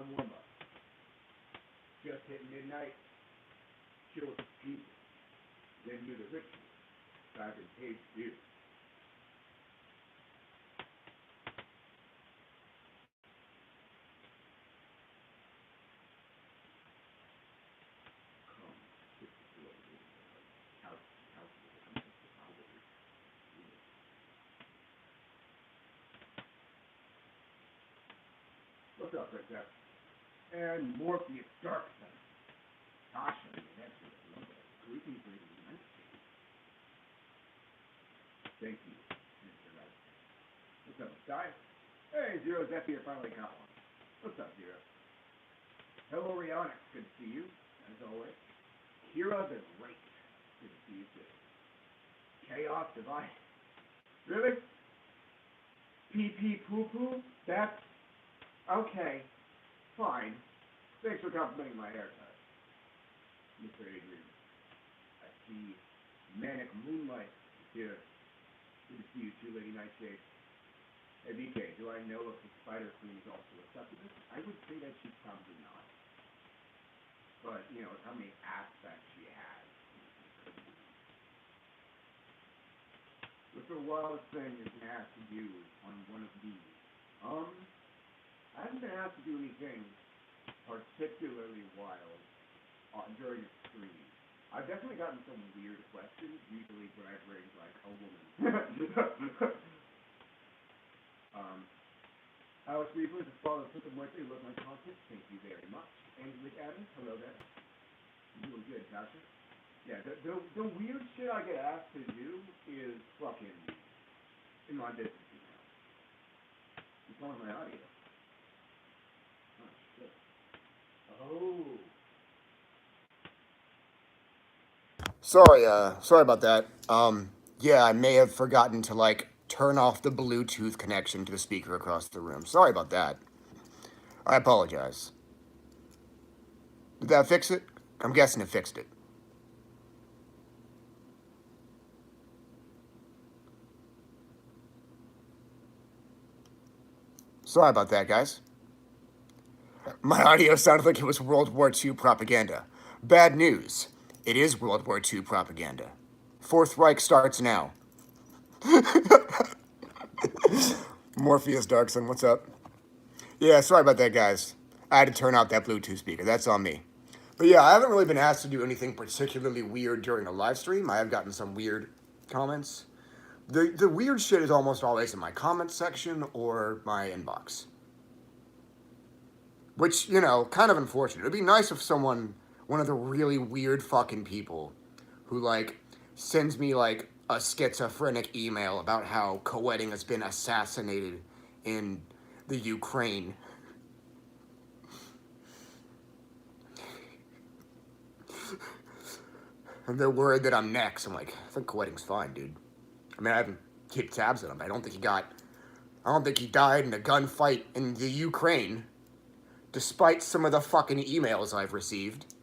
on warm-up. Just hit midnight, chill with Jesus, then do the ritual. Dive in page 2. What's up, right there? And Morpheus Darkson. Tasha, that's it. Greetings, ladies and gentlemen. Thank you, Mr. Wright. What's up, Sky? Hey, Zero Zephyr finally got one. What's up, Zero? Hello, Rihanna. Good to see you, as always. Kira the Great. Good to see you, too. Chaos Divine. Really? PP Poo Poo? That's... okay. Fine. Thanks for complimenting my haircut, Mr. Adrian. I see Manic Moonlight here. Good to see you too, Lady Nightshade. Hey, BK, do I know if the Spider Queen is also a succubus? I would say that she's probably not. But, you know, how many aspects she has. What's the wildest thing you've been asked to do on one of these? I haven't been asked to do anything particularly wild during a stream. I've definitely gotten some weird questions, usually when I bring, like, a woman. Alex Reaper, the father of Super Muerte, love my content. Thank you very much. Angelic Adams, hello there. You doing good, Tasha? Yeah, the weird shit I get asked to do is fucking in my business email. It's on my audio. Oh, shit. Oh. Sorry about that. Yeah, I may have forgotten to, like, turn off the Bluetooth connection to the speaker across the room. Sorry about that. I apologize. Did that fix it? I'm guessing it fixed it. Sorry about that, guys. My audio sounded like it was World War II propaganda. Bad news. It is World War II propaganda. Fourth Reich starts now. Morpheus Darkson, what's up? Yeah, sorry about that, guys. I had to turn out that Bluetooth speaker. That's on me. But yeah, I haven't really been asked to do anything particularly weird during a live stream. I have gotten some weird comments. The weird shit is almost always in my comment section or my inbox. Which, you know, kind of unfortunate. It'd be nice if someone, one of the really weird fucking people who, like, sends me, like, a schizophrenic email about how co-wedding has been assassinated in the Ukraine. And they're worried that I'm next. I'm like, I think co-wedding's fine, dude. I mean, I haven't kept tabs on him. I don't think he died in a gunfight in the Ukraine, despite some of the fucking emails I've received.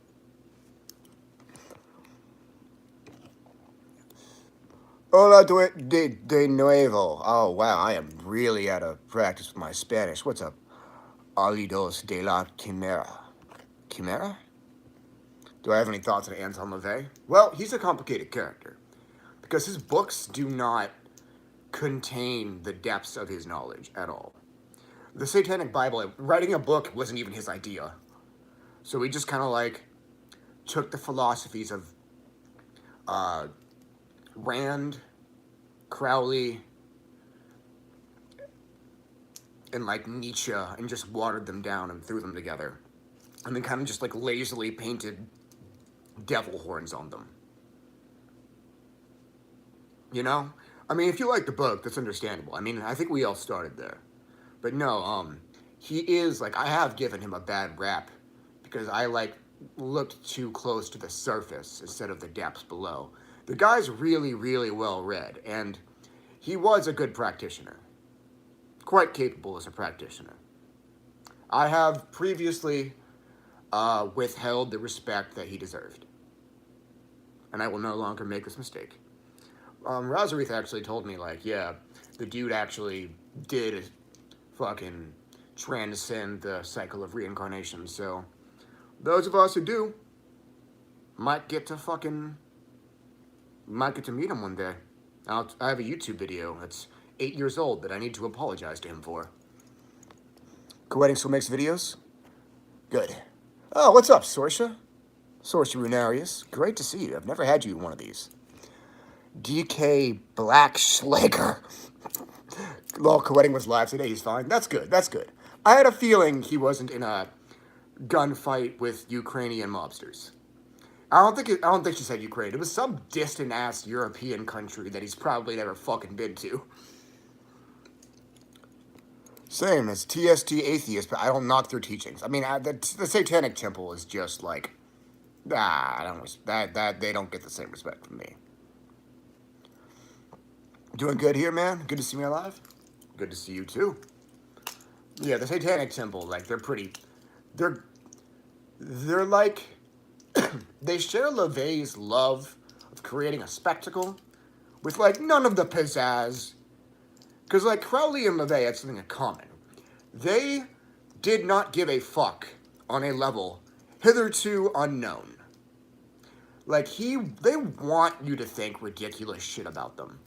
Hola de nuevo. Oh, wow, I am really out of practice with my Spanish. What's up? Alidos de la Quimera. Quimera? Do I have any thoughts on Anton LaVeyan? Well, he's a complicated character, because his books do not contain the depths of his knowledge at all. The Satanic Bible, writing a book wasn't even his idea. So he just kind of, like, took the philosophies of Rand, Crowley, and, like, Nietzsche, and just watered them down and threw them together. And then kind of just, like, lazily painted devil horns on them. You know? I mean, if you like the book, that's understandable. I mean, I think we all started there. But no, he is, like, I have given him a bad rap because I, like, looked too close to the surface instead of the depths below. The guy's really, really well read, and he was a good practitioner. Quite capable as a practitioner. I have previously withheld the respect that he deserved. And I will no longer make this mistake. Razarith actually told me, like, yeah, the dude actually did fucking transcend the cycle of reincarnation. So those of us who do might get to meet him one day. I have a YouTube video that's 8 years old that I need to apologize to him for. Co-wedding still makes videos? Good. Oh, what's up, Sorsha? Sorcerer Runarius. Great to see you. I've never had you in one of these. DK Black Schlager. Lol, co-wedding was live today. He's fine. That's good. That's good. I had a feeling he wasn't in a gunfight with Ukrainian mobsters. I don't think she said Ukraine. It was some distant ass European country that he's probably never fucking been to. Same as TST atheist, but I don't knock their teachings. I mean, the Satanic Temple is just like, I don't that they don't get the same respect from me. Doing good here, man. Good to see me alive. Good to see you too. Yeah, the Satanic Temple, like they're like. They share LaVeyan's love of creating a spectacle with, like, none of the pizzazz. Because, like, Crowley and LaVeyan had something in common. They did not give a fuck on a level hitherto unknown. Like, they want you to think ridiculous shit about them.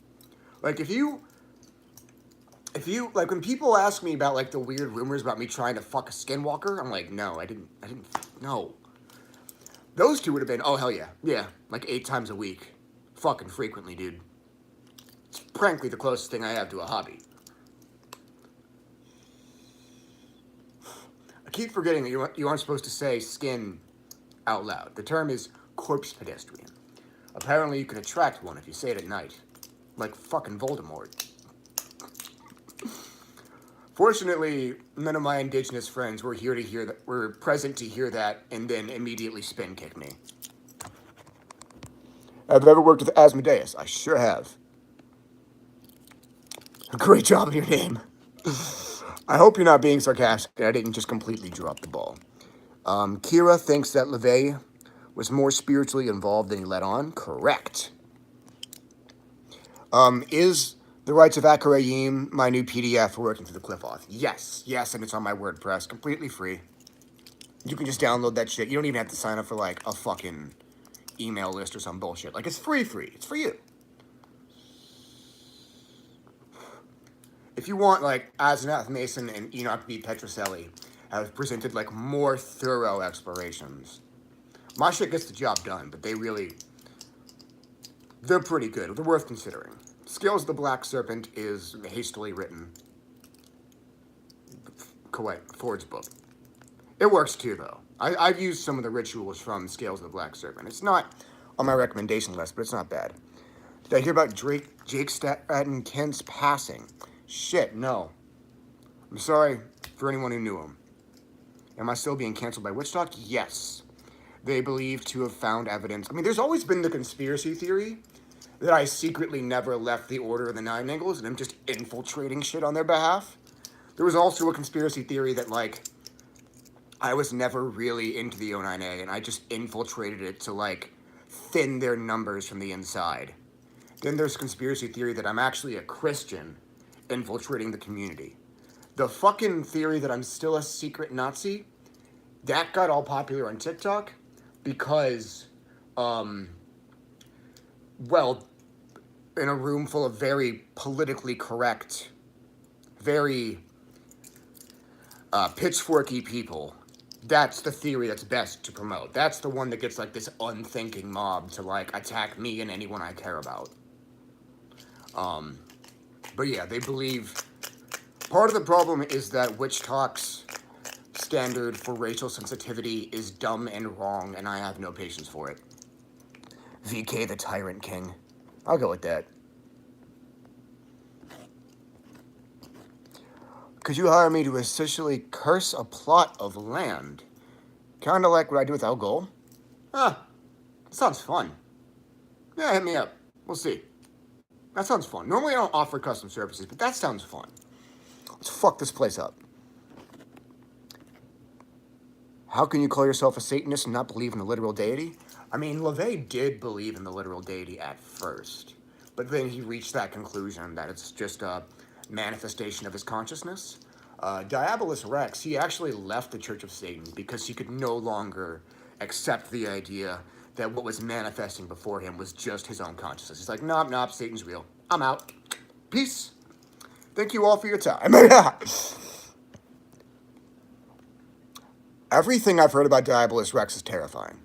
Like, if you, like, when people ask me about, like, the weird rumors about me trying to fuck a skinwalker, I'm like, no, I didn't, no. Those two would have been, oh, hell yeah. Yeah, like 8 times a week. Fucking frequently, dude. It's frankly the closest thing I have to a hobby. I keep forgetting that you aren't supposed to say skin out loud. The term is corpse pedestrian. Apparently you can attract one if you say it at night. Like fucking Voldemort. Fortunately, none of my indigenous friends were present to hear that and then immediately spin kick me. Have you ever worked with Asmodeus? I sure have. Great job of your name. I hope you're not being sarcastic and I didn't just completely drop the ball. Kira thinks that LaVeyan was more spiritually involved than he let on. Correct. Is The Rites of Akarayim my new PDF for working through the Cliff Oath? Yes, and it's on my WordPress, completely free. You can just download that shit. You don't even have to sign up for, like, a fucking email list or some bullshit. Like, it's free. It's for you. If you want, like, Asenath Mason and Enoch B. Petroselli have presented, like, more thorough explorations. My shit gets the job done, but they're pretty good. They're worth considering. Scales of the Black Serpent is hastily written. Ford's book. It works too, though. I've used some of the rituals from Scales of the Black Serpent. It's not on my recommendation list, but it's not bad. Did I hear about Jake Stratton Kent's passing? Shit, no. I'm sorry for anyone who knew him. Am I still being canceled by Witchtalk? Yes. They believe to have found evidence. I mean, there's always been the conspiracy theory that I secretly never left the Order of the Nine Angles and I'm just infiltrating shit on their behalf. There was also a conspiracy theory that, like, I was never really into the O9A and I just infiltrated it to, like, thin their numbers from the inside. Then there's a conspiracy theory that I'm actually a Christian infiltrating the community. The fucking theory that I'm still a secret Nazi, that got all popular on TikTok because, well, in a room full of very politically correct, very pitchforky people, that's the theory that's best to promote. That's the one that gets, like, this unthinking mob to, like, attack me and anyone I care about. But yeah, they believe part of the problem is that Witch Talk's standard for racial sensitivity is dumb and wrong, and I have no patience for it. VK the Tyrant King. I'll go with that. Could you hire me to essentially curse a plot of land? Kinda like what I do with Algol. That sounds fun. Yeah, hit me up. We'll see. That sounds fun. Normally I don't offer custom services, but that sounds fun. Let's fuck this place up. How can you call yourself a Satanist and not believe in the literal deity? I mean, LaVeyan did believe in the literal deity at first, but then he reached that conclusion that it's just a manifestation of his consciousness. Diabolus Rex, he actually left the Church of Satan because he could no longer accept the idea that what was manifesting before him was just his own consciousness. He's like, nope, Satan's real. I'm out. Peace. Thank you all for your time. Everything I've heard about Diabolus Rex is terrifying.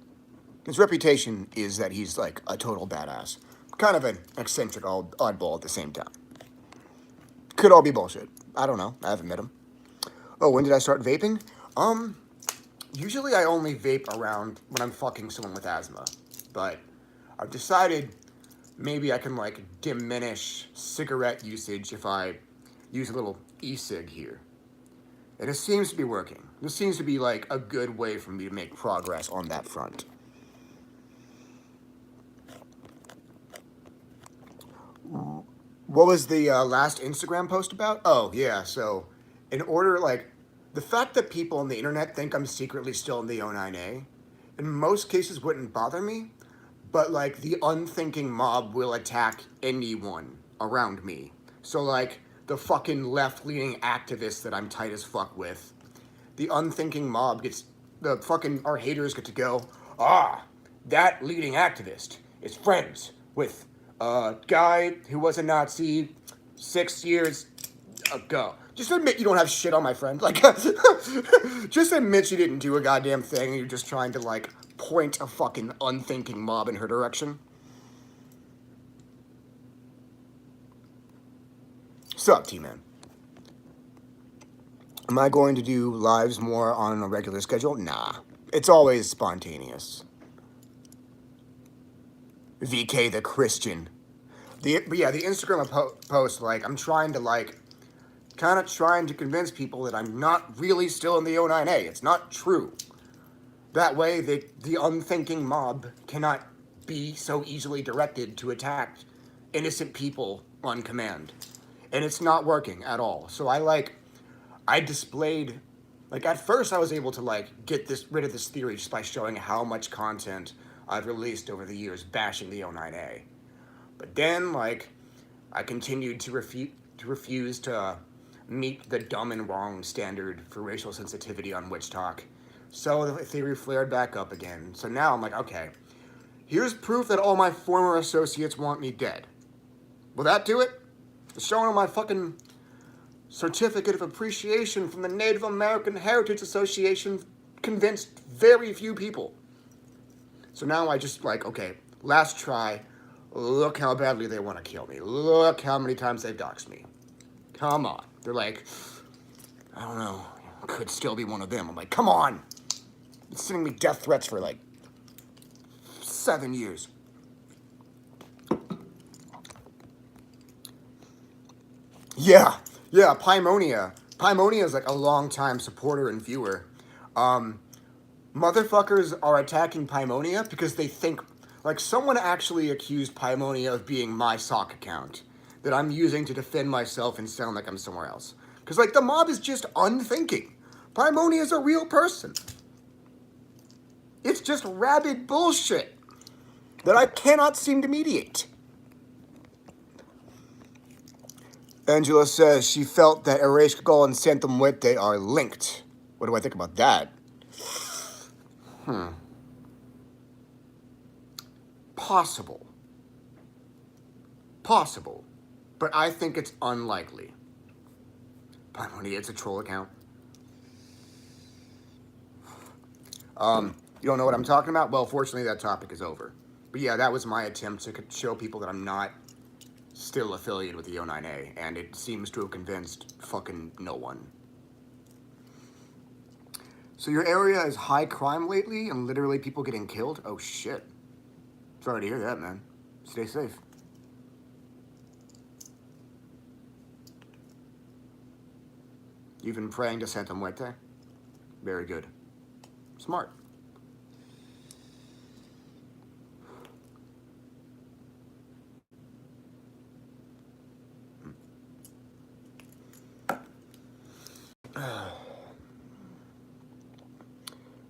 His reputation is that he's like a total badass. Kind of an eccentric oddball at the same time. Could all be bullshit. I don't know. I haven't met him. Oh, when did I start vaping? Usually I only vape around when I'm fucking someone with asthma. But I've decided maybe I can like diminish cigarette usage if I use a little e-cig here. And it seems to be working. This seems to be like a good way for me to make progress on that front. What was the last Instagram post about? Oh, yeah, so in order, like, the fact that people on the internet think I'm secretly still in the O9A, in most cases wouldn't bother me, but, like, the unthinking mob will attack anyone around me. So, like, the fucking left-leaning activists that I'm tight as fuck with, the unthinking mob gets, our haters get to go, that leading activist is friends with a guy who was a Nazi 6 years ago. Just admit you don't have shit on my friend. Like, just admit you didn't do a goddamn thing and you're just trying to, like, point a fucking unthinking mob in her direction. Sup, T-Man? Am I going to do lives more on a regular schedule? Nah. It's always spontaneous. VK the Christian. But yeah, the Instagram post, like, I'm trying to, like, kind of trying to convince people that I'm not really still in the O9A. It's not true. That way, the unthinking mob cannot be so easily directed to attack innocent people on command. And it's not working at all. So I displayed, like, at first I was able to, like, get rid of this theory just by showing how much content I've released over the years bashing the O9A. But then, like, I continued to refuse to meet the dumb and wrong standard for racial sensitivity on Witch Talk. So the theory flared back up again. So now I'm like, okay, here's proof that all my former associates want me dead. Will that do it? Showing my fucking certificate of appreciation from the Native American Heritage Association convinced very few people. So now I just, like, okay, last try. Look how badly they want to kill me. Look how many times they've doxed me. Come on. They're like, I don't know, could still be one of them. I'm like, come on. Been sending me death threats for like 7 years. Yeah, Paimonia. Paimonia is like a long-time supporter and viewer. Motherfuckers are attacking Paimonia because they think, like, someone actually accused Paimonia of being my sock account that I'm using to defend myself and sound like I'm somewhere else. Because, like, the mob is just unthinking. Paimonia is a real person. It's just rabid bullshit that I cannot seem to mediate. Angela says she felt that Ereshkigal and Santa Muerte are linked. What do I think about that? Possible. But I think it's unlikely. Paimonia, it's a troll account. You don't know what I'm talking about? Well, fortunately, that topic is over. But yeah, that was my attempt to show people that I'm not still affiliated with the O9A, and it seems to have convinced fucking no one. So your area is high crime lately, and literally people getting killed? Oh shit. Sorry to hear that, man. Stay safe. You've been praying to Santa Muerte? Very good. Smart.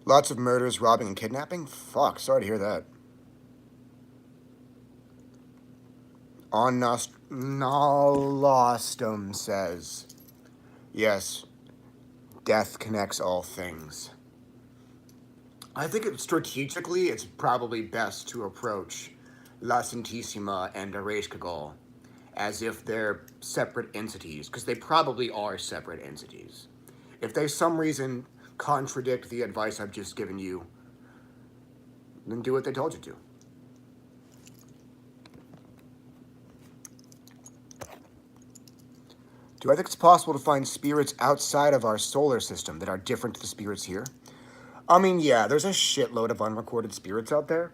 Lots of murders, robbing, and kidnapping? Fuck, sorry to hear that. On Nolostum says, yes, Death connects all things. I think strategically, it's probably best to approach La Santissima and Erase Kagol as if they're separate entities, because they probably are separate entities. If they some reason contradict the advice I've just given you, then do what they told you to. Do I think it's possible to find spirits outside of our solar system that are different to the spirits here? I mean, yeah, there's a shitload of unrecorded spirits out there.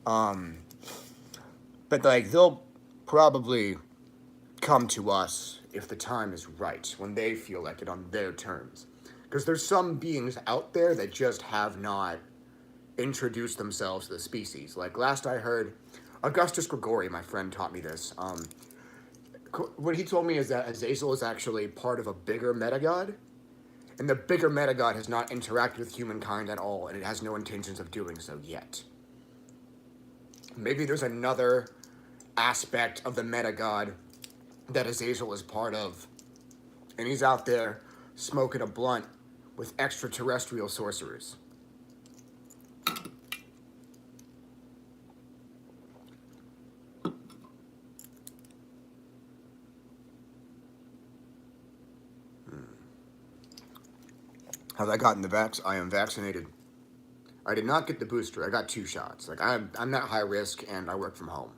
But like, they'll probably come to us if the time is right, when they feel like it on their terms. Because there's some beings out there that just have not introduced themselves to the species. Like, last I heard, Augustus Gregori, my friend, taught me this. What he told me is that Azazel is actually part of a bigger metagod, and the bigger metagod has not interacted with humankind at all, and it has no intentions of doing so yet. Maybe there's another aspect of the metagod that Azazel is part of, and he's out there smoking a blunt with extraterrestrial sorcerers. Have I gotten the vax? I am vaccinated. I did not get the booster. I got 2 shots. Like, I'm not high risk, and I work from home.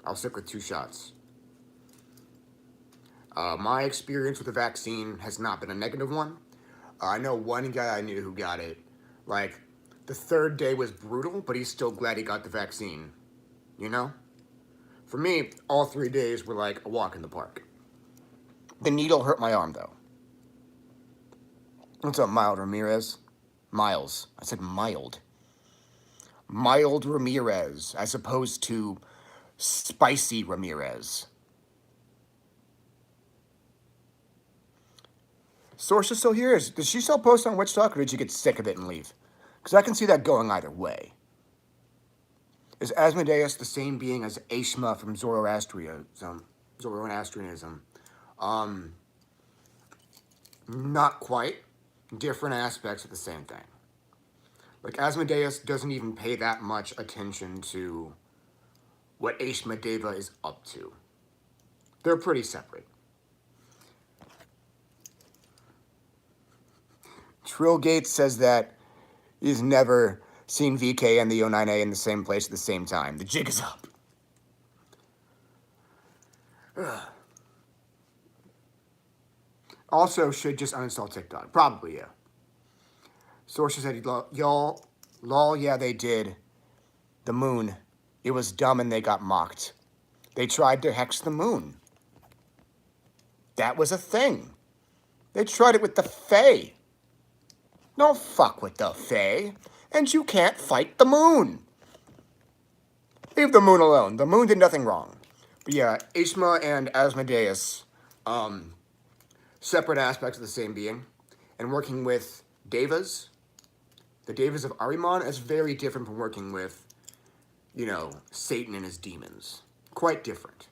I'll stick with 2 shots. My experience with the vaccine has not been a negative one. I know one guy I knew who got it. Like, the 3rd day was brutal, but he's still glad he got the vaccine. You know? For me, all 3 days were like a walk in the park. The needle hurt my arm, though. What's up, Mild Ramirez? Miles. I said mild. Mild Ramirez, as opposed to Spicy Ramirez. Source is still here. Does she still post on Witch Talk, or did you get sick of it and leave? Because I can see that going either way. Is Asmodeus the same being as Ashma from Zoroastrianism? Not quite. Different aspects of the same thing. Like, Asmodeus doesn't even pay that much attention to what Ashma Deva is up to. They're pretty separate. Trillgate says that he's never seen VK and the O9A in the same place at the same time. The jig is up. Ugh. Also, should just uninstall TikTok. Probably, yeah. Sources said, y'all, lol, yeah, they did. The moon. It was dumb and they got mocked. They tried to hex the moon. That was a thing. They tried it with the Fae. Don't fuck with the Fae. And you can't fight the moon. Leave the moon alone. The moon did nothing wrong. But yeah, Ishma and Asmodeus, separate aspects of the same being. And working with Devas, the Devas of Ahriman, is very different from working with, you know, Satan and his demons. Quite different.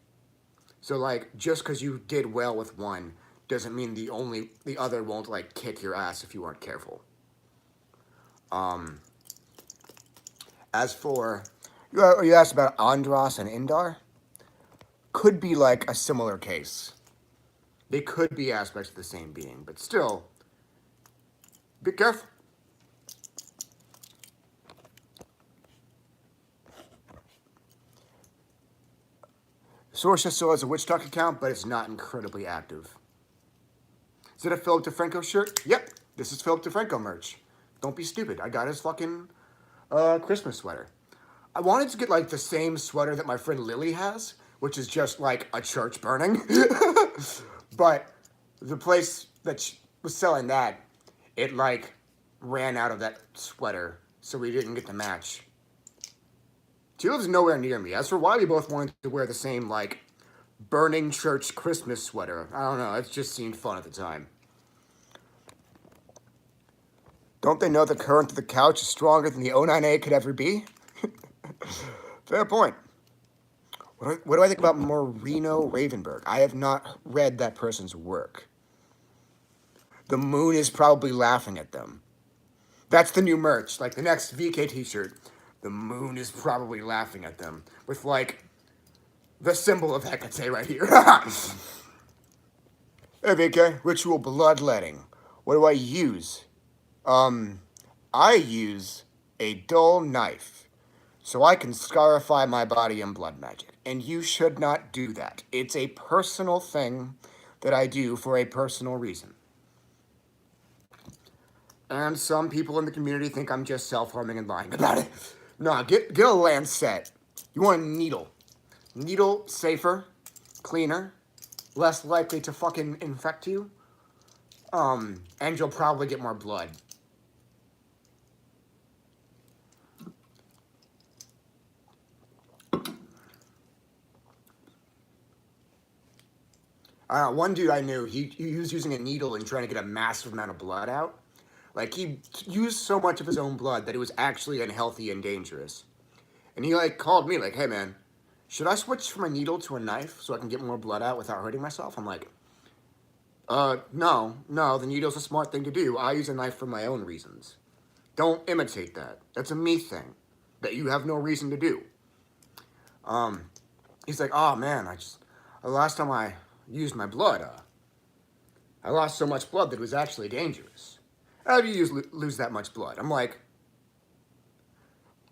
So, like, just because you did well with one doesn't mean the other won't, like, kick your ass if you aren't careful. As for, you asked about Andros and Indar? Could be, like, a similar case. They could be aspects of the same being, but still, be careful. Source still has a Witch Talk account, but it's not incredibly active. Is it a Philip DeFranco shirt? Yep, this is Philip DeFranco merch. Don't be stupid. I got his fucking Christmas sweater. I wanted to get, like, the same sweater that my friend Lily has, which is just, like, a church burning. But the place that was selling that, it, like, ran out of that sweater, so we didn't get the match. She lives nowhere near me. As for why we both wanted to wear the same, like, burning church Christmas sweater, I don't know. It just seemed fun at the time. Don't they know the current of the couch is stronger than the O9A could ever be? Fair point. What do I think about Moreno Ravenberg? I have not read that person's work. The moon is probably laughing at them. That's the new merch. Like the next VK t-shirt. The moon is probably laughing at them. With like the symbol of Hecate right here. Hey VK, ritual bloodletting. What do I use? I use a dull knife. So I can scarify my body in blood magic. And you should not do that. It's a personal thing that I do for a personal reason. And some people in the community think I'm just self-harming and lying about it. No, get a lancet. You want a needle. Needle, safer, cleaner, less likely to fucking infect you. And you'll probably get more blood. One dude I knew, he was using a needle and trying to get a massive amount of blood out. Like, he used so much of his own blood that it was actually unhealthy and dangerous. And he, like, called me, like, hey, man, should I switch from a needle to a knife so I can get more blood out without hurting myself? I'm like, no, the needle's a smart thing to do. I use a knife for my own reasons. Don't imitate that. That's a me thing that you have no reason to do. He's like, oh, man, the last time I used my blood, I lost so much blood that it was actually dangerous. How do you lose that much blood? I'm like,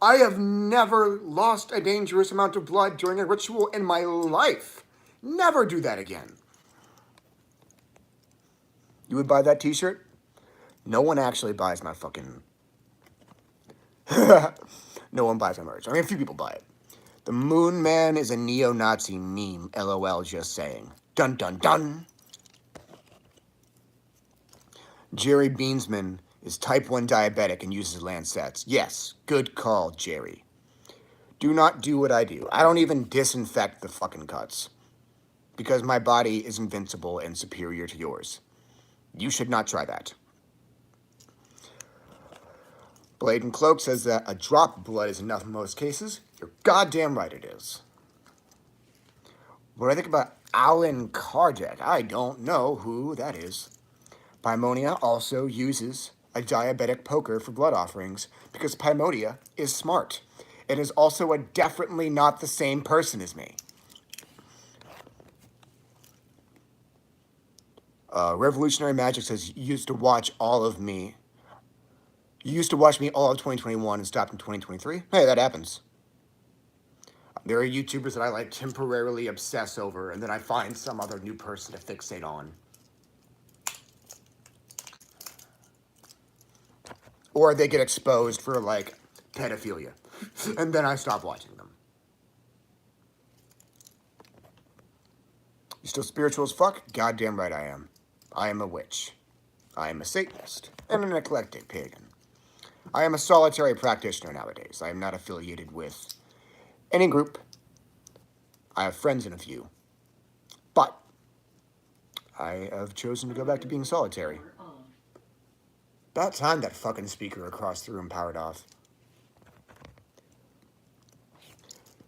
I have never lost a dangerous amount of blood during a ritual in my life. Never do that again. You would buy that t-shirt? No one actually buys my fucking... No one buys my merch. I mean, a few people buy it. The Moon Man is a neo-Nazi meme. LOL, just saying. Dun dun dun. Jerry Beansman is type 1 diabetic and uses lancets. Yes, good call, Jerry. Do not do what I do. I don't even disinfect the fucking cuts. Because my body is invincible and superior to yours. You should not try that. Blade and Cloak says that a drop of blood is enough in most cases. You're goddamn right it is. What do I think about Alan Kardec? I don't know who that is. Paimonia also uses a diabetic poker for blood offerings because Paimonia is smart. It is also definitely not the same person as me. Revolutionary Magic says you used to watch all of me. You used to watch me all of 2021 and stopped in 2023. Hey, that happens. There are YouTubers that I like temporarily obsess over, and then I find some other new person to fixate on. Or they get exposed for, like, pedophilia. And then I stop watching them. You still spiritual as fuck? Goddamn right I am. I am a witch. I am a Satanist. And an eclectic pagan. I am a solitary practitioner nowadays. I am not affiliated with any group. I have friends in a few. But I have chosen to go back to being solitary. About time that fucking speaker across the room powered off.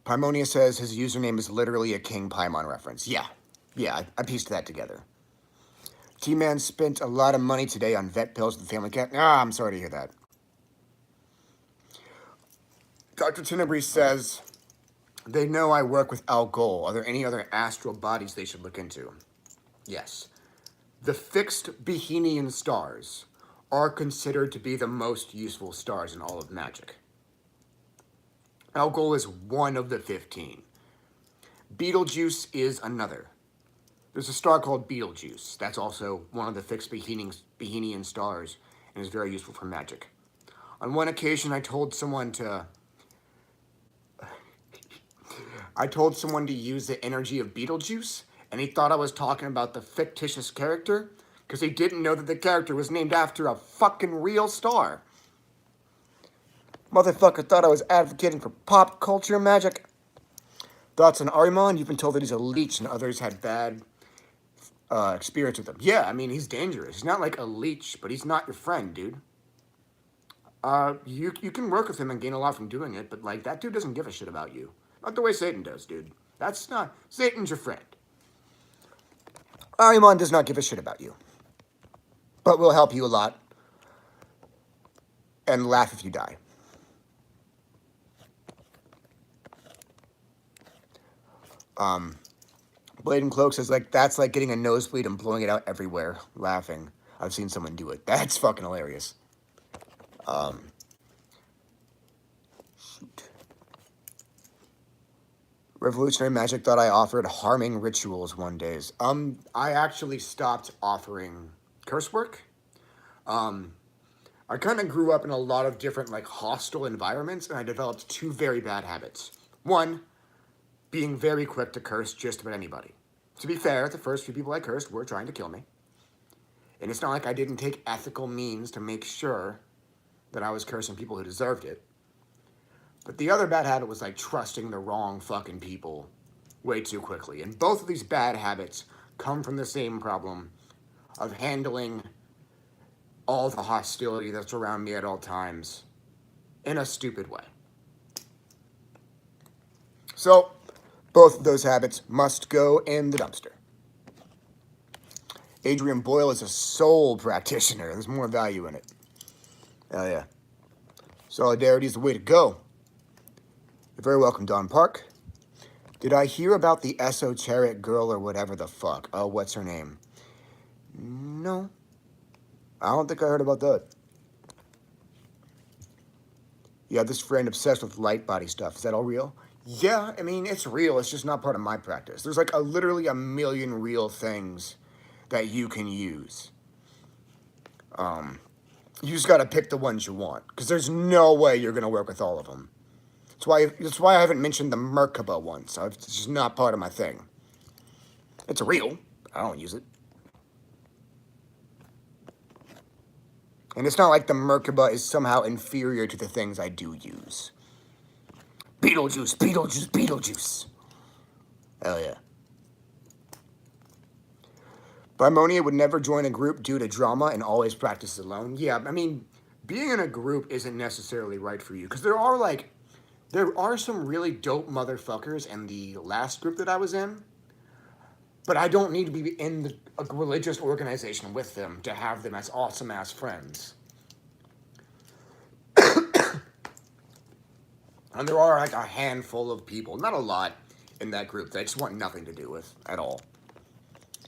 Paimonia says his username is literally a King Paimon reference. Yeah, I pieced that together. T-Man spent a lot of money today on vet pills for the family cat. I'm sorry to hear that. Dr. Tenebris says, they know I work with Al Ghul. Are there any other astral bodies they should look into? Yes. The fixed Behenian stars are considered to be the most useful stars in all of magic. Al Ghul is one of the 15. Betelgeuse is another. There's a star called Betelgeuse. That's also one of the fixed Behenian stars and is very useful for magic. On one occasion, I told someone to use the energy of Betelgeuse, and he thought I was talking about the fictitious character, because he didn't know that the character was named after a fucking real star. Motherfucker thought I was advocating for pop culture magic. Thoughts on Arimon? You've been told that he's a leech and others had bad experience with him. Yeah, I mean, he's dangerous. He's not like a leech, but he's not your friend, dude. You can work with him and gain a lot from doing it, but, like, that dude doesn't give a shit about you. Not the way Satan does, dude. That's not... Satan's your friend. Arimon does not give a shit about you. but will help you a lot. And laugh if you die. Blade and Cloak says, like, that's like getting a nosebleed and blowing it out everywhere, laughing. I've seen someone do it. That's fucking hilarious. Shoot. Revolutionary Magic thought I offered harming rituals one days. I actually stopped offering curse work. I kind of grew up in a lot of different, like, hostile environments, and I developed two very bad habits. One, being very quick to curse just about anybody. To be fair, the first few people I cursed were trying to kill me. And it's not like I didn't take ethical means to make sure that I was cursing people who deserved it. But the other bad habit was, like, trusting the wrong fucking people way too quickly. And both of these bad habits come from the same problem of handling all the hostility that's around me at all times in a stupid way. So, both of those habits must go in the dumpster. Adrian Boyle is a soul practitioner. There's more value in it. Hell yeah. Solidarity is the way to go. You're very welcome, Don Park. Did I hear about the esoteric girl or whatever the fuck? Oh, what's her name? No. I don't think I heard about that. You have this friend obsessed with light body stuff. Is that all real? Yeah, I mean, it's real. It's just not part of my practice. There's like literally a million real things that you can use. You just got to pick the ones you want, because there's no way you're going to work with all of them. That's why I haven't mentioned the Merkaba once. It's just not part of my thing. It's real. I don't use it. And it's not like the Merkaba is somehow inferior to the things I do use. Beetlejuice, Beetlejuice, Beetlejuice. Hell yeah. Bimonia would never join a group due to drama and always practices alone. Yeah, I mean, being in a group isn't necessarily right for you. Because there are some really dope motherfuckers in the last group that I was in. But I don't need to be in a religious organization with them to have them as awesome-ass friends. And there are like a handful of people, not a lot, in that group that I just want nothing to do with at all.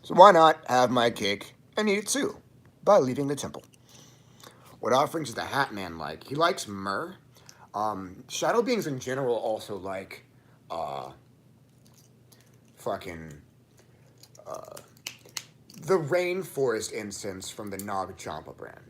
So why not have my cake and eat it too by leaving the temple? What offerings does the Hat Man like? He likes myrrh. Shadow beings in general also like the rainforest incense from the Nag Champa brand.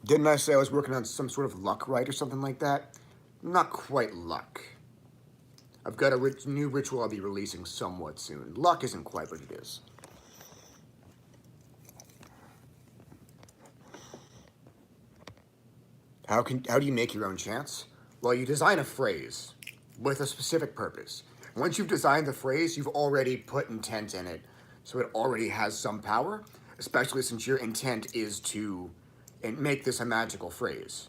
Didn't I say I was working on some sort of luck rite or something like that? Not quite luck. I've got a new ritual I'll be releasing somewhat soon. Luck isn't quite what it is. How do you make your own chants? Well, you design a phrase with a specific purpose. Once you've designed the phrase, you've already put intent in it, so it already has some power, especially since your intent is to make this a magical phrase.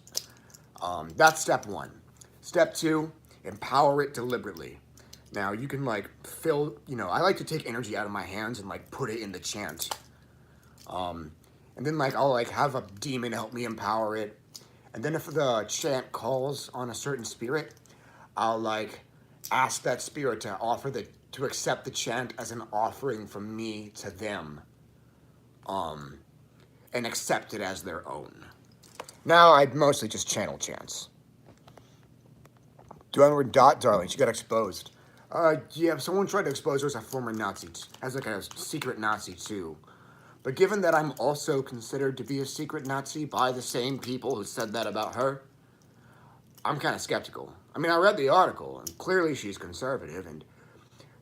That's step one. Step two, empower it deliberately. Now, you can, like, I like to take energy out of my hands and, like, put it in the chant. And then, like, I'll, like, have a demon help me empower it. And then if the chant calls on a certain spirit, I'll, like, ask that spirit to accept the chant as an offering from me to them. And accept it as their own. Now, I mostly just channel chants. Do I remember Dot Darling? She got exposed. Yeah, someone tried to expose her as a former Nazi, as like a secret Nazi too. But given that I'm also considered to be a secret Nazi by the same people who said that about her, I'm kind of skeptical. I mean, I read the article, and clearly she's conservative and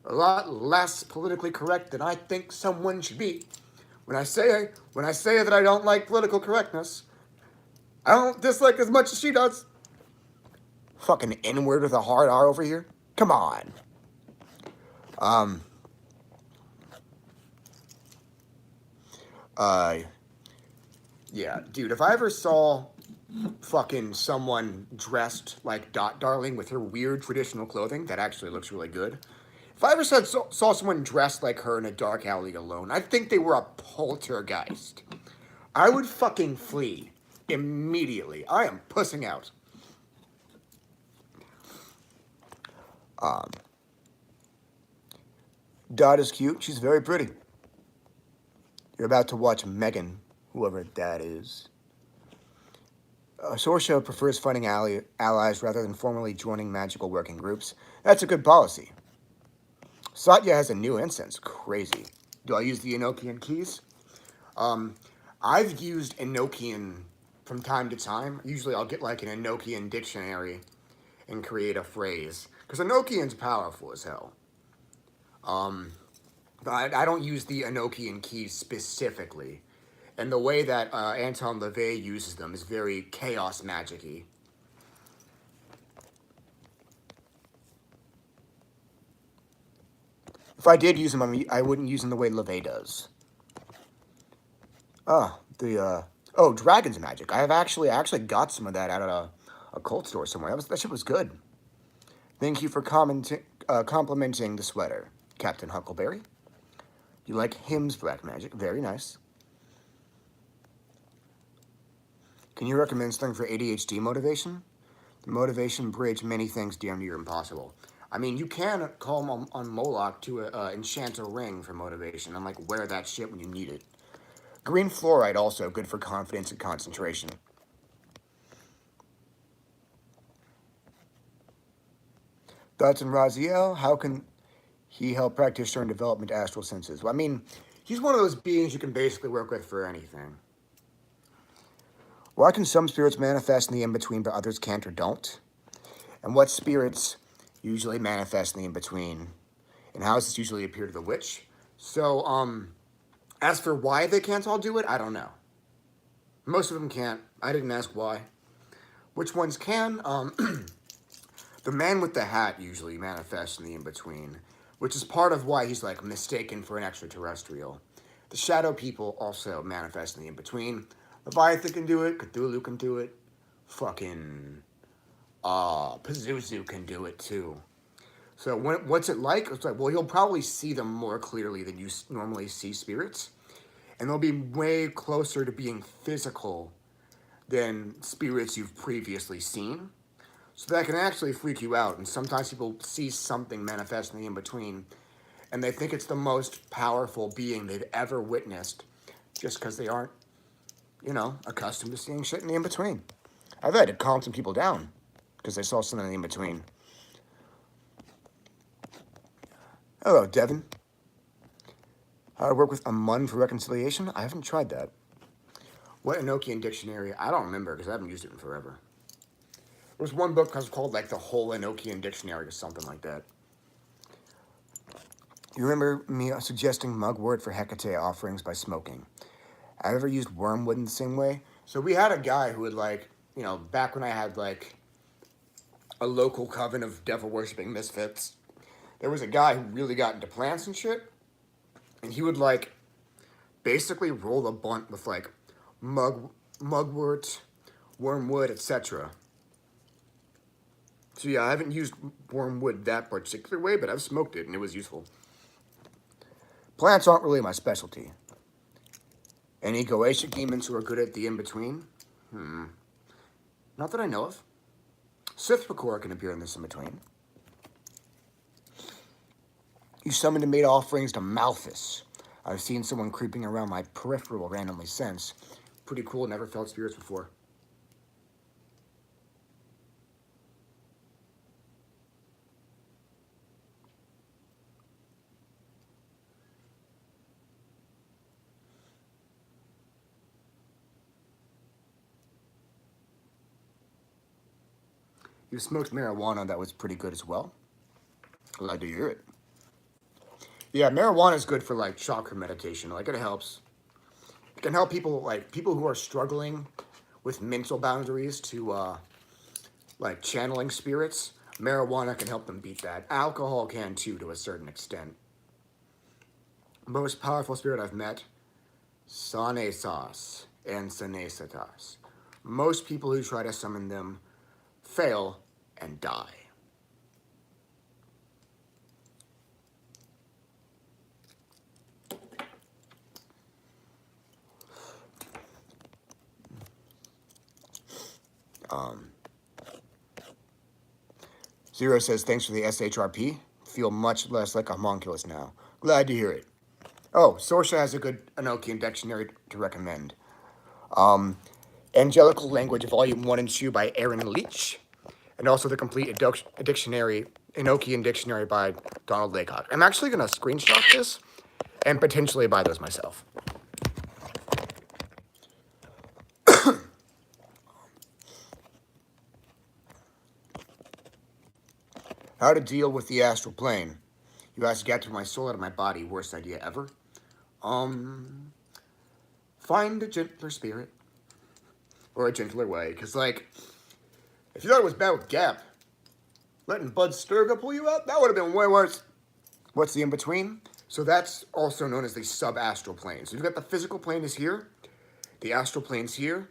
a lot less politically correct than I think someone should be. When I say that I don't like political correctness, I don't dislike as much as she does. Fucking N-word with a hard R over here? Come on. Yeah, dude, if I ever saw fucking someone dressed like Dot Darling with her weird traditional clothing, that actually looks really good. If I ever saw someone dressed like her in a dark alley alone, I'd think they were a poltergeist. I would fucking flee immediately. I am pussing out. Dot is cute. She's very pretty. You're about to watch Megan, whoever that is. Sorsha prefers finding allies rather than formally joining magical working groups. That's a good policy. Satya has a new incense. Crazy. Do I use the Enokian keys? Um, I've used Enokian from time to time. Usually I'll get like an Enokian dictionary and create a phrase. Because Enokian's powerful as hell. But I don't use the Enokian keys specifically. And the way that Anton LaVeyan uses them is very chaos magic-y. If I did use them, I wouldn't use them the way LaVeyan does. Oh, Dragon's Magic. I actually got some of that out of a cult store somewhere. That shit was good. Thank you for complimenting the sweater, Captain Huckleberry. You like Hymns Black Magic. Very nice. Can you recommend something for ADHD motivation? The motivation bridge many things damn near impossible. I mean, you can call on Moloch to enchant a ring for motivation and like wear that shit when you need it. Green fluoride also good for confidence and concentration. Thoughts on Raziel? How can he help practitioner and development astral senses? Well, I mean, he's one of those beings you can basically work with for anything. Why can some spirits manifest in the in-between but others can't or don't? And what spirits usually manifest in the in-between? And how does this usually appear to the witch? So, as for why they can't all do it, I don't know. Most of them can't. I didn't ask why. Which ones can? The man with the hat usually manifests in the in-between, which is part of why he's like mistaken for an extraterrestrial. The shadow people also manifest in the in-between. Leviathan can do it, Cthulhu can do it, fucking Pazuzu can do it too. So what's it like? It's like, well, you'll probably see them more clearly than you normally see spirits. And they'll be way closer to being physical than spirits you've previously seen. So that can actually freak you out. And sometimes people see something manifest in the in-between, and they think it's the most powerful being they've ever witnessed just because they aren't, accustomed to seeing shit in the in-between. I've had to calm some people down because they saw something in the in-between. Hello, Devin. How to work with a mun for reconciliation? I haven't tried that. What Enokian dictionary? I don't remember because I haven't used it in forever. There was one book called like the whole Enokian dictionary or something like that. You remember me suggesting mugwort for Hecate offerings by smoking? I've ever used wormwood in the same way. So we had a guy who would back when I had like a local coven of devil worshipping misfits, there was a guy who really got into plants and shit. And he would basically roll a blunt with mugwort, wormwood, etc. So yeah, I haven't used wormwood that particular way, but I've smoked it and it was useful. Plants aren't really my specialty. Any Goetia demons who are good at the in-between? Not that I know of. Sithpakor can appear in this in-between. You summoned and made offerings to Malthus. I've seen someone creeping around my peripheral randomly since. Pretty cool, never felt spirits before. You smoked marijuana, that was pretty good as well. Glad to hear it. Yeah, marijuana is good for chakra meditation. It helps. It can help people people who are struggling with mental boundaries to channeling spirits. Marijuana can help them beat that. Alcohol can too, to a certain extent. Most powerful spirit I've met, Sane Sauce. and Senesatas. Most people who try to summon them fail and die. Zero says, thanks for the SHRP. Feel much less like a homunculus now. Glad to hear it. Oh, Sorsha has a good Enokian dictionary to recommend. Angelical Language, Volume 1 and 2 by Aaron Leach. And also the complete dictionary, Enokian dictionary by Donald Laycock. I'm actually going to screenshot this and potentially buy those myself. How to deal with the astral plane. You guys get to my soul out of my body. Worst idea ever. Find a gentler spirit. Or a gentler way. Because, like, if you thought it was bad with Gap, letting Bud Sturga pull you out, that would have been way worse. What's the in-between? So that's also known as the sub-astral plane. So you've got the physical plane is here. The astral plane's here.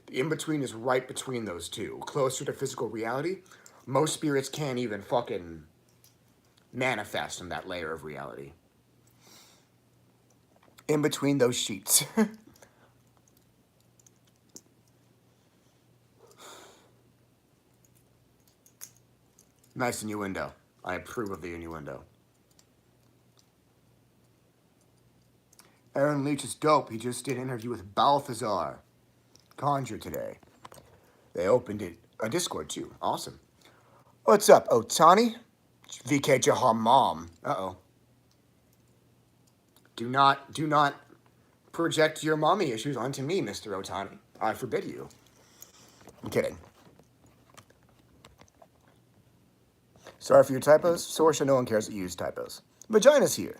The in-between is right between those two. Closer to physical reality. Most spirits can't even fucking manifest in that layer of reality. In between those sheets. Nice innuendo. I approve of the innuendo. Aaron Leach is dope. He just did an interview with Balthazar Conjure today. They opened it a Discord too. Awesome. What's up, Otani? VK Jahamam. Uh-oh. Do not project your mommy issues onto me, Mr. Otani. I forbid you. I'm kidding. Sorry for your typos. Sorsha, no one cares that you use typos. Vagina's here.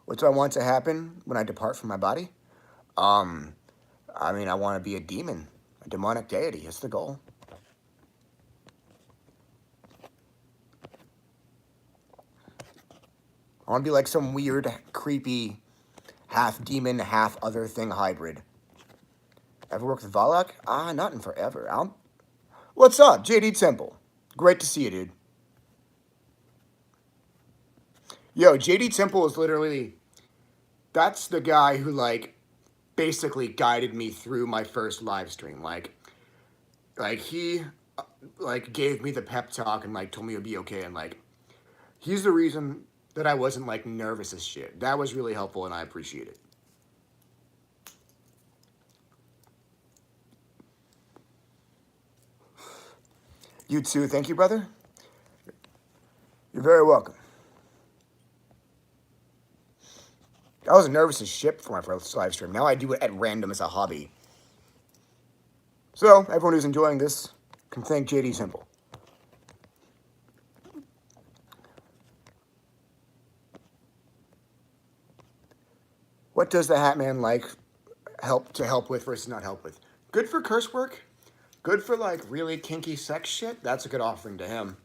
What do I want to happen when I depart from my body? I mean, I want to be a demon. A demonic deity. That's the goal. I want to be like some weird, creepy, half demon, half other thing hybrid. Ever worked with Valak? Not in forever. What's up, JD Temple? Great to see you, dude. Yo, JD Temple is literally, that's the guy who, like, basically guided me through my first live stream. Like he, like, gave me the pep talk and, like, told me it would be okay. And, like, he's the reason that I wasn't, like, nervous as shit. That was really helpful, and I appreciate it. You too. Thank you, brother. You're very welcome. I was nervous as shit for my first live stream. Now I do it at random as a hobby. So, everyone who's enjoying this can thank JD Temple. What does the Hat Man like help with versus not help with? Good for curse work. Good for, like, really kinky sex shit. That's a good offering to him.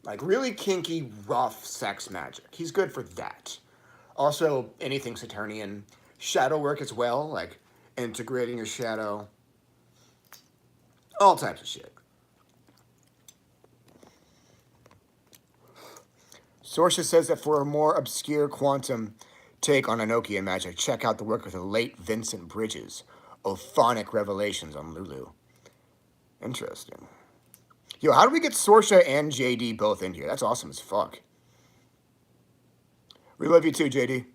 Like, really kinky, rough sex magic. He's good for that. Also, anything Saturnian. Shadow work as well, like integrating your shadow. All types of shit. Sorsha says that for a more obscure quantum take on Enokian magic, check out the work of the late Vincent Bridges, Ophonic Revelations on Lulu. Interesting. Yo, how do we get Sorsha and JD both in here? That's awesome as fuck. We love you too, JD.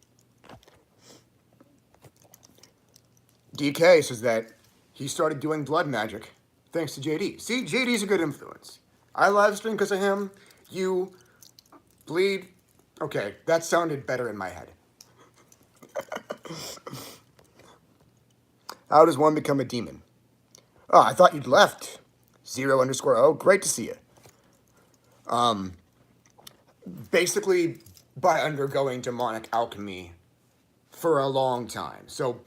DK says that he started doing blood magic thanks to JD. See, JD's a good influence. I live stream because of him. You bleed. Okay, that sounded better in my head. How does one become a demon? Oh, I thought you'd left. 0_0. Great to see you. Basically, by undergoing demonic alchemy for a long time. So,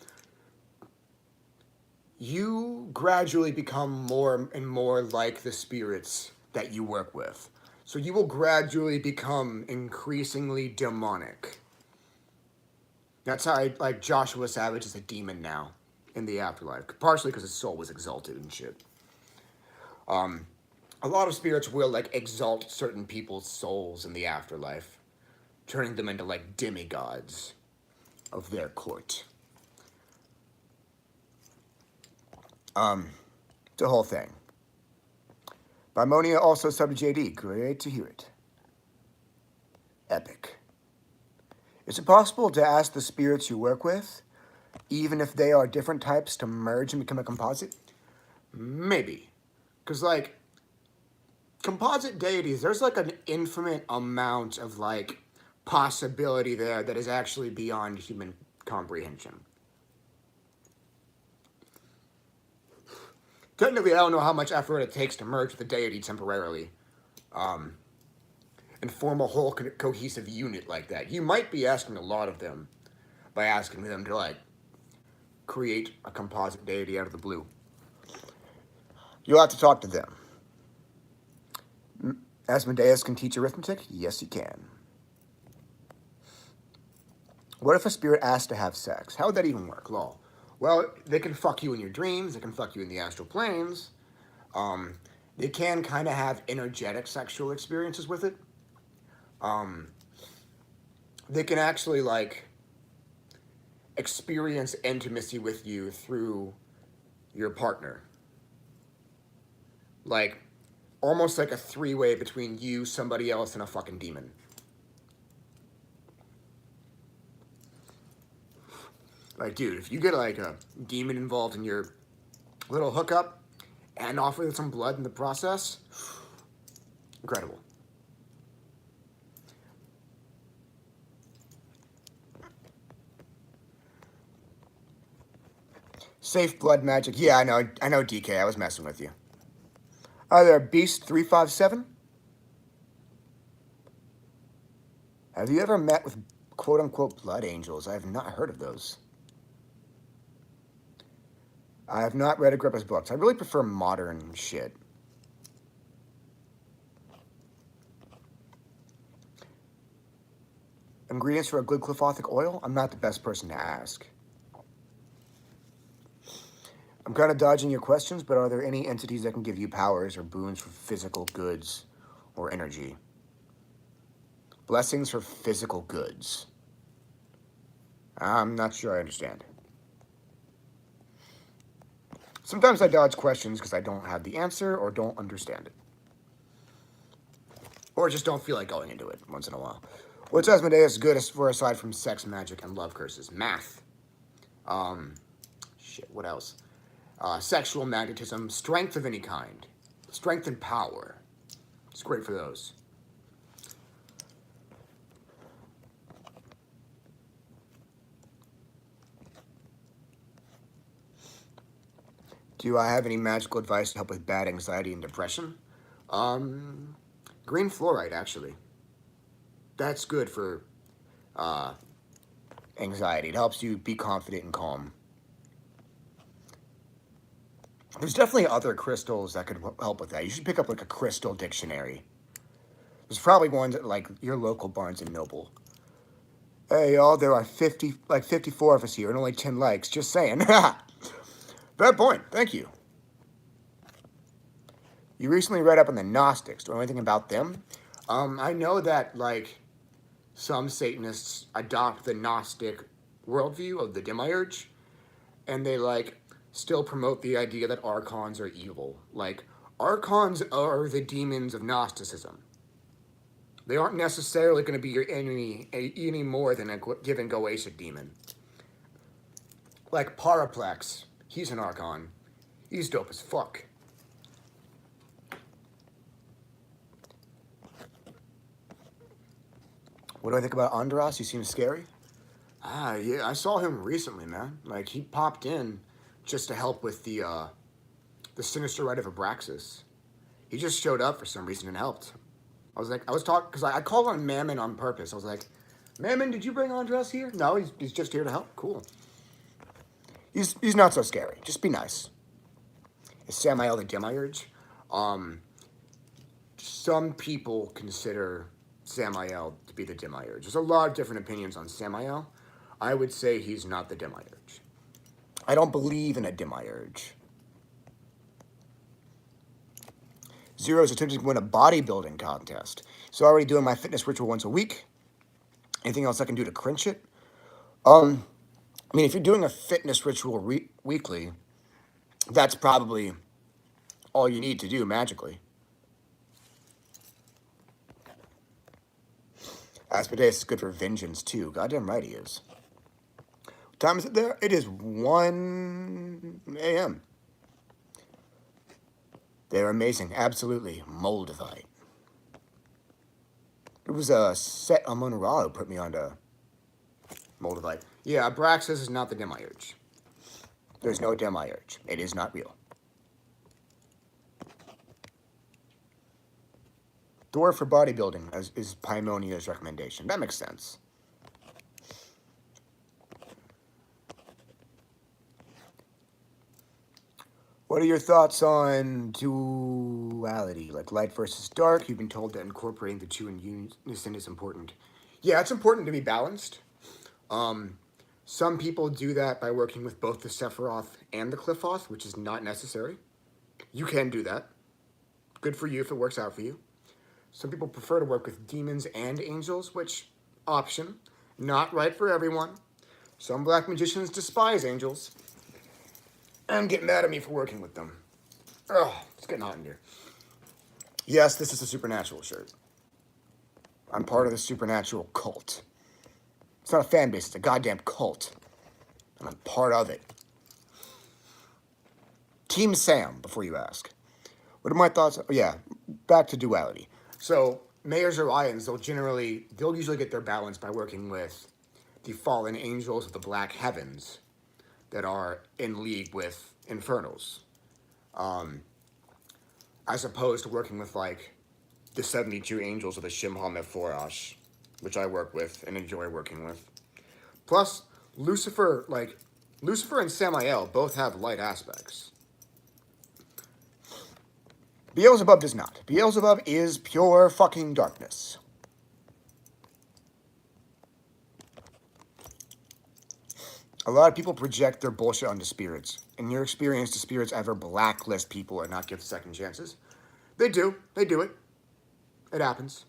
you gradually become more and more like the spirits that you work with. So you will gradually become increasingly demonic. That's how, like, Joshua Savage is a demon now. in the afterlife, partially because his soul was exalted and shit. A lot of spirits will like exalt certain people's souls in the afterlife, turning them into like demigods of their court. The whole thing. Bimonia also subbed to JD. Great to hear it. Epic. Is it possible to ask the spirits you work with, even if they are different types, to merge and become a composite? Maybe. Because, like, composite deities, there's, like, an infinite amount of, like, possibility there that is actually beyond human comprehension. Technically, I don't know how much effort it takes to merge with a deity temporarily. And form a whole cohesive unit like that. You might be asking a lot of them by asking them to, like, create a composite deity out of the blue. You'll have to talk to them. Asmodeus can teach arithmetic? Yes, he can. What if a spirit asks to have sex? How would that even work? Lol. Well, they can fuck you in your dreams. They can fuck you in the astral planes. They can kind of have energetic sexual experiences with it. They can actually, like, experience intimacy with you through your partner. Like, almost like a three-way between you, somebody else, and a fucking demon. Like, dude, if you get, like, a demon involved in your little hookup and offer them some blood in the process, incredible. Safe blood magic. Yeah, I know, DK. I was messing with you. Are there Beast 357? Have you ever met with quote-unquote blood angels? I have not heard of those. I have not read Agrippa's books. I really prefer modern shit. Ingredients for a good glyphosate oil? I'm not the best person to ask. I'm kind of dodging your questions, but are there any entities that can give you powers or boons for physical goods or energy? Blessings for physical goods. I'm not sure I understand. Sometimes I dodge questions because I don't have the answer or don't understand it. Or just don't feel like going into it once in a while. What's Asmodeus good for aside from sex, magic, and love curses? Math. Shit, what else? Sexual magnetism, strength of any kind. Strength and power. It's great for those. Do I have any magical advice to help with bad anxiety and depression? Green fluoride, actually. That's good for anxiety. It helps you be confident and calm. There's definitely other crystals that could help with that. You should pick up, like, a crystal dictionary. There's probably ones at, like, your local Barnes & Noble. Hey, y'all, there are 54 of us here and only 10 likes. Just saying. Fair point. Thank you. You recently read up on the Gnostics. Do you know anything about them? I know that, like, some Satanists adopt the Gnostic worldview of the demiurge, and they, like, still promote the idea that archons are evil. Like, archons are the demons of Gnosticism. They aren't necessarily going to be your enemy any more than a given Goetic demon. Like Paraplex, he's an archon. He's dope as fuck. What do I think about Andras? He seems scary. Yeah, I saw him recently, man. Like, he popped in just to help with the sinister rite of Abraxas. He just showed up for some reason and helped. I was talking, because I called on Mammon on purpose. I was like, Mammon, did you bring Andras here? No, he's just here to help. Cool. He's not so scary. Just be nice. Is Samael the demiurge? Some people consider Samael to be the demiurge. There's a lot of different opinions on Samael. I would say he's not the demiurge. I don't believe in a demiurge. Zero is attempting to win a bodybuilding contest. So already doing my fitness ritual once a week. Anything else I can do to cringe it? I mean, if you're doing a fitness ritual weekly, that's probably all you need to do magically. Asmodeus is good for vengeance too. Goddamn right he is. What time is it there? It is 1 a.m. They're amazing. Absolutely. Moldavite. It was a set Amon Ra who put me onto Moldavite. Yeah, Abraxas is not the demiurge. There's no demiurge. It is not real. Door for bodybuilding is Paimonia's recommendation. That makes sense. What are your thoughts on duality, like light versus dark? You've been told that incorporating the two in unison is important. Yeah, it's important to be balanced. Some people do that by working with both the Sephiroth and the Qliphoth, which is not necessary. You can do that. Good for you if it works out for you. Some people prefer to work with demons and angels, which, option, not right for everyone. Some black magicians despise angels and get mad at me for working with them. Oh, it's getting hot in here. Yes, this is a supernatural shirt. I'm part of the supernatural cult. It's not a fan base, it's a goddamn cult. And I'm part of it. Team Sam, before you ask. What are my thoughts? Oh, yeah, back to duality. So, Mayors or Lions, they'll usually get their balance by working with the fallen angels of the black heavens that are in league with infernals. As opposed to working with, like, the 72 angels of the Shimha Mephorosh, which I work with and enjoy working with. Plus, Lucifer and Samael both have light aspects. Beelzebub does not. Beelzebub is pure fucking darkness. A lot of people project their bullshit onto spirits. In your experience, do spirits ever blacklist people or not give second chances? They do. They do it. It happens.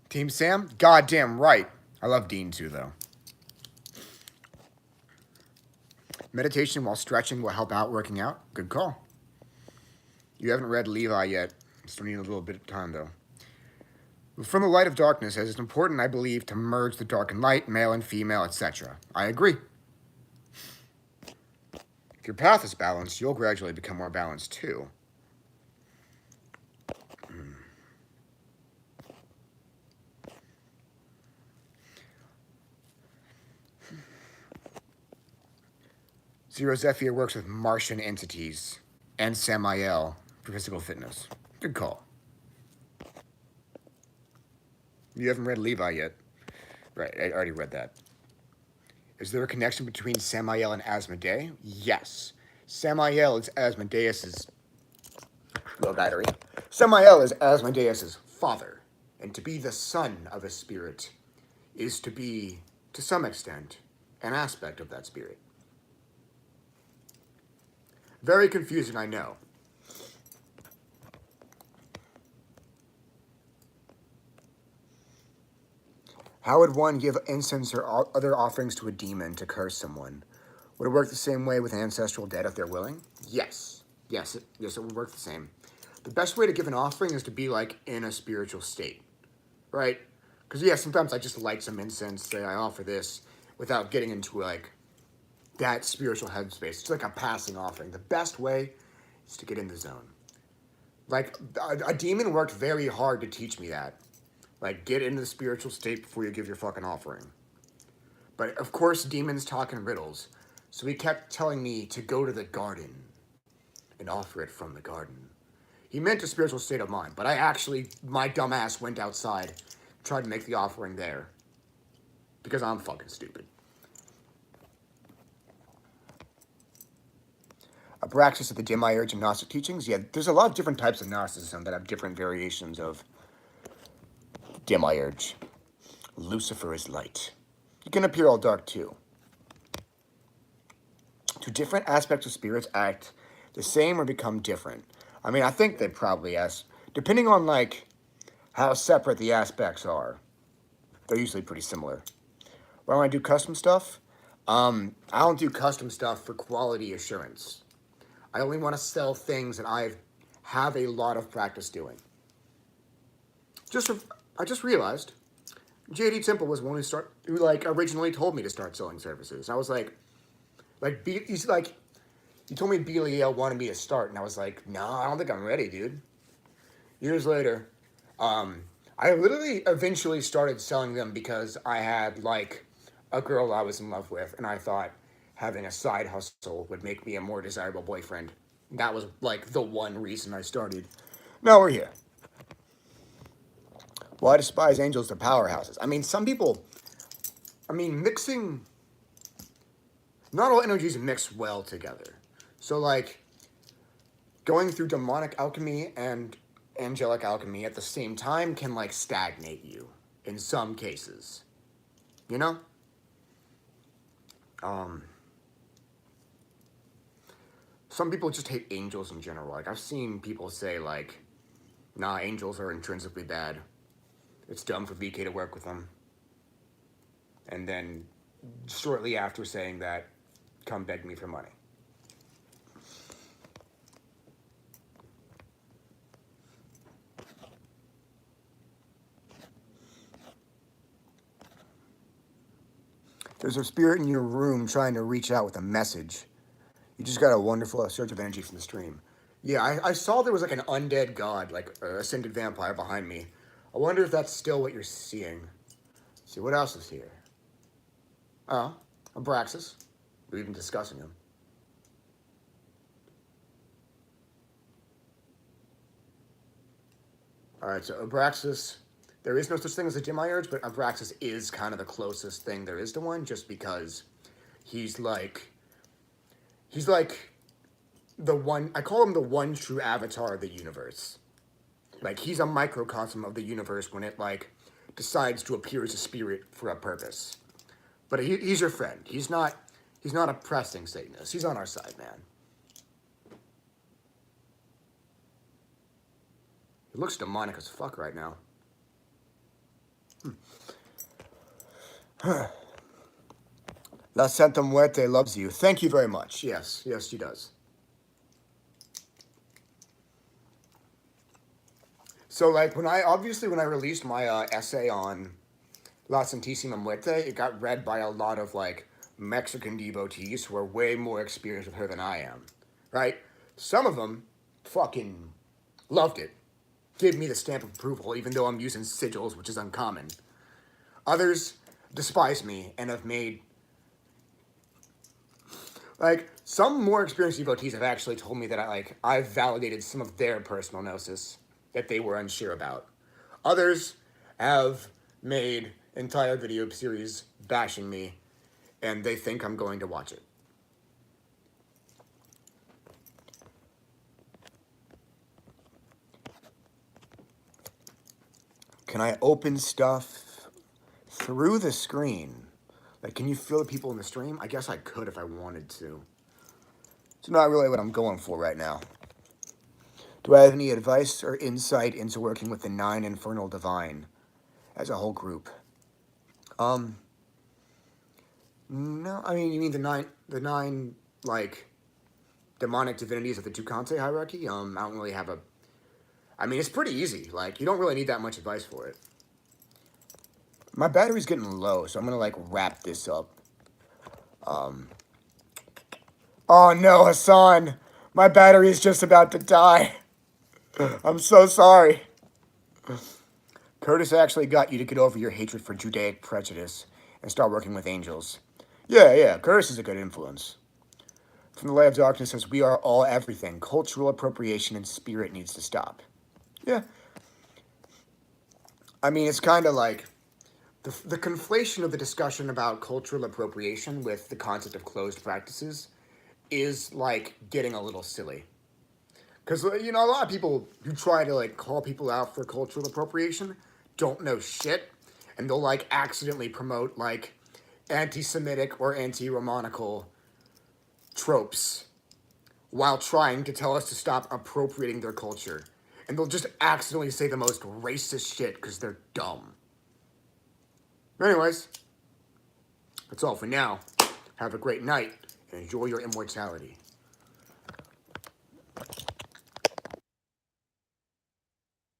Team Sam? Goddamn right. I love Dean too, though. Meditation while stretching will help out working out. Good call. You haven't read Levi yet. Still need a little bit of time, though. From the light of darkness, as it's important, I believe, to merge the dark and light, male and female, etc. I agree. If your path is balanced, you'll gradually become more balanced, too. Zero Zephyr works with Martian entities and Samael for physical fitness. Good call. You haven't read Levi yet. Right, I already read that. Is there a connection between Samael and Asmodee? Yes. Samael is Asmodeus's low battery. Samael is Asmodeus's father, and to be the son of a spirit is to be, to some extent, an aspect of that spirit. Very confusing, I know. How would one give incense or other offerings to a demon to curse someone? Would it work the same way with ancestral dead if they're willing? Yes. Yes, it would work the same. The best way to give an offering is to be, like, in a spiritual state, right? Because, yeah, sometimes I just light some incense, say I offer this, without getting into, like, that spiritual headspace. It's like a passing offering. The best way is to get in the zone. Like, a demon worked very hard to teach me that. Like, get into the spiritual state before you give your fucking offering. But, of course, demons talk in riddles. So he kept telling me to go to the garden and offer it from the garden. He meant a spiritual state of mind, but my dumb ass went outside, tried to make the offering there. Because I'm fucking stupid. Abraxas of the Demiurge and Gnostic teachings. Yeah, there's a lot of different types of Gnosticism that have different variations of Demiurge. Lucifer is light. He can appear all dark too. Do different aspects of spirits act the same or become different? I mean, I think they probably depending on like how separate the aspects are. They're usually pretty similar. When I do custom stuff, I don't do custom stuff for quality assurance. I only want to sell things that I have a lot of practice doing. I just realized JD Temple was one who like originally told me to start selling services. I was he's like, he told me BLEL wanted me to start, and I was like, no, I don't think I'm ready, dude. Years later, I literally eventually started selling them because I had like a girl I was in love with, and I thought having a side hustle would make me a more desirable boyfriend. That was like the one reason I started. Now we're here. Why despise angels to powerhouses? I mean, some people, mixing, not all energies mix well together. So, like, going through demonic alchemy and angelic alchemy at the same time can, like, stagnate you in some cases. You know? Some people just hate angels in general. Like, I've seen people say, like, nah, angels are intrinsically bad. It's dumb for VK to work with them. And then, shortly after saying that, come beg me for money. There's a spirit in your room trying to reach out with a message. You just got a wonderful surge of energy from the stream. Yeah, I saw there was like an undead god, like an ascended vampire behind me. I wonder if that's still what you're seeing. Let's see, what else is here? Oh, Abraxas. We've been discussing him. Alright, so Abraxas, there is no such thing as a Demiurge, but Abraxas is kind of the closest thing there is to one, just because he's like the one, I call him the one true avatar of the universe. Like, he's a microcosm of the universe when it, like, decides to appear as a spirit for a purpose. But he's your friend. He's not a pressing Satanist. He's on our side, man. He looks demonic as fuck right now. La Santa Muerte loves you. Thank you very much. Yes, she does. So, like, when I released my essay on La Santísima Muerte, it got read by a lot of, like, Mexican devotees who are way more experienced with her than I am, right? Some of them fucking loved it. Gave me the stamp of approval, even though I'm using sigils, which is uncommon. Others despise me and have made... Like, some more experienced devotees have actually told me that I've validated some of their personal gnosis that they were unsure about. Others have made entire video series bashing me, and they think I'm going to watch it. Can I open stuff through the screen? Like, can you feel the people in the stream? I guess I could if I wanted to. It's not really what I'm going for right now. Do I have any advice or insight into working with the 9 Infernal Divine as a whole group? No, I mean, you mean the nine, like, demonic divinities of the Ducante hierarchy? I don't really have I mean, it's pretty easy. Like, you don't really need that much advice for it. My battery's getting low, so I'm gonna, like, wrap this up. Oh no, Hassan! My battery is just about to die. I'm so sorry. Curtis actually got you to get over your hatred for Judaic prejudice and start working with angels. Yeah, Curtis is a good influence. From the Lay of Darkness says, we are all everything. Cultural appropriation and spirit needs to stop. Yeah. I mean, it's kind of like the conflation of the discussion about cultural appropriation with the concept of closed practices is, like, getting a little silly. Because, you know, a lot of people who try to, like, call people out for cultural appropriation don't know shit. And they'll, like, accidentally promote, like, anti-Semitic or anti-Romanical tropes while trying to tell us to stop appropriating their culture. And they'll just accidentally say the most racist shit because they're dumb. Anyways, that's all for now. Have a great night and enjoy your immortality.